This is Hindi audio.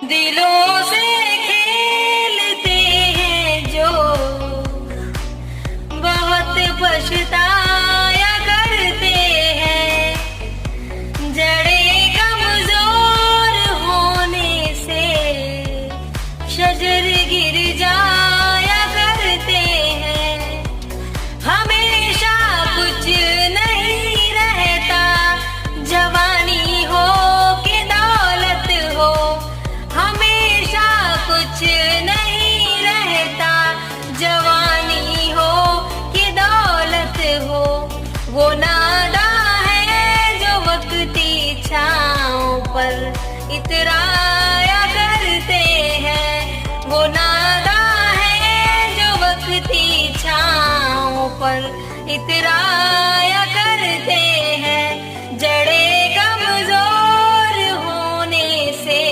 दिलों से खेलते हैं जो बहुत पछताया करते हैं। जड़ें कमजोर होने से शजर गिर जाया करते हैं। हमेशा कुछ नहीं रहता, जवानी हो कि दौलत हो। हमेशा कुछ नहीं रहता, जवानी हो कि दौलत हो। वो नादा है जो वक्ती छाँव पर इतराया करते हैं। वो नादा है जो वक्ती छाँव पर इतरा